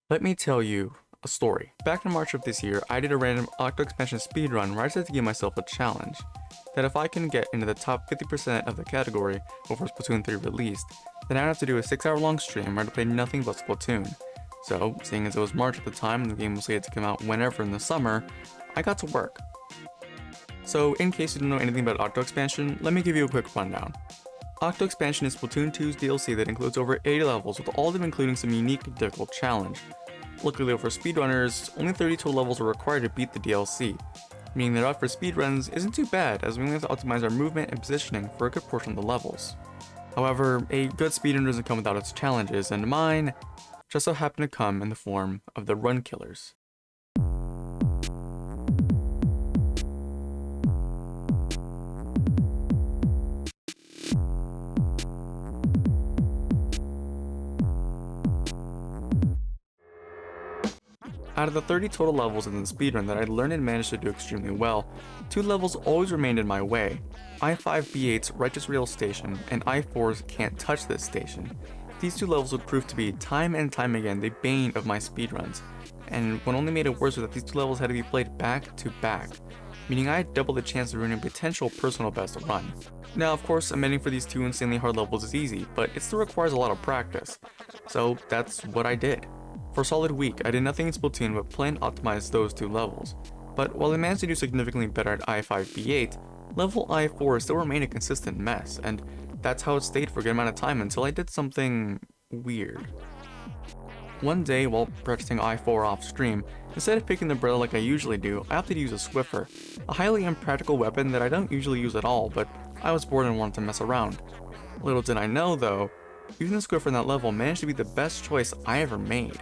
Let me tell you a story. Back in March of this year, I did a random Octo Expansion speedrun where I decided to give myself a challenge. That if I can get into the top 50% of the category before Splatoon 3 released, then I'd have to do a 6-hour-long stream where I'd play nothing but Splatoon. So, seeing as it was March at the time and the game was slated to come out whenever in the summer, I got to work. So, in case you don't know anything about Octo Expansion, let me give you a quick rundown. Octo Expansion is Splatoon 2's DLC that includes over 80 levels, with all of them including some unique and difficult challenge. Luckily for speedrunners, only 30 total levels are required to beat the DLC, meaning that for speedruns isn't too bad, as we only have to optimize our movement and positioning for a good portion of the levels. However, a good speedrun doesn't come without its challenges, and mine just so happen to come in the form of the run killers. Out of the 30 total levels in the speedrun that I learned and managed to do extremely well, 2 levels always remained in my way: I-5B8's Righteous Rail Station and I-4's Can't Touch This Station. These 2 levels would prove to be time and time again the bane of my speedruns, and what only made it worse was that these 2 levels had to be played back to back, meaning I had double the chance of ruining a potential personal best run. Now of course, amending for these 2 insanely hard levels is easy, but it still requires a lot of practice, so that's what I did. For a solid week, I did nothing in Splatoon but play and optimize those 2 levels, but while I managed to do significantly better at I-5B8, level I-4 still remained a consistent mess, and that's how it stayed for a good amount of time until I did something weird. One day, while practicing I-4 off stream, instead of picking the umbrella like I usually do, I opted to use a Swiffer, a highly impractical weapon that I don't usually use at all, but I was bored and wanted to mess around. Little did I know though, using the Swiffer in that level managed to be the best choice I ever made,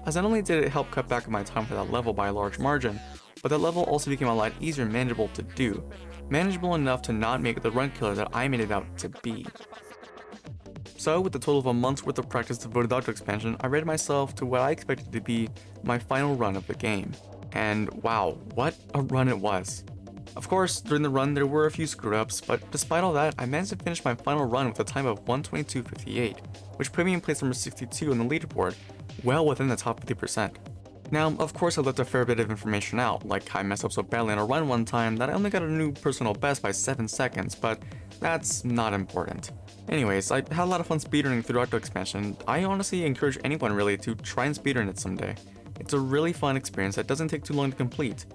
as not only did it help cut back on my time for that level by a large margin, but that level also became a lot easier and manageable to do. Manageable enough to not make it the run killer that I made it out to be. So, with a total of a month's worth of practice devoted to Octo Expansion, I rated myself to what I expected to be my final run of the game. And wow, what a run it was. Of course, during the run there were a few screw-ups, but despite all that, I managed to finish my final run with a time of 1:22:58, which put me in place number 62 on the leaderboard, well within the top 50%. Now, of course I left a fair bit of information out, like I messed up so badly on a run one time that I only got a new personal best by 7 seconds, but that's not important. Anyways, I had a lot of fun speedrunning through Octo Expansion. I honestly encourage anyone really to try and speedrun it someday. It's a really fun experience that doesn't take too long to complete.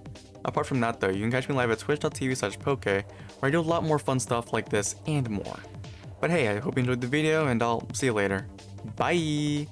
Apart from that though, you can catch me live at twitch.tv/Pokaie, where I do a lot more fun stuff like this and more. But hey, I hope you enjoyed the video, and I'll see you later. Bye!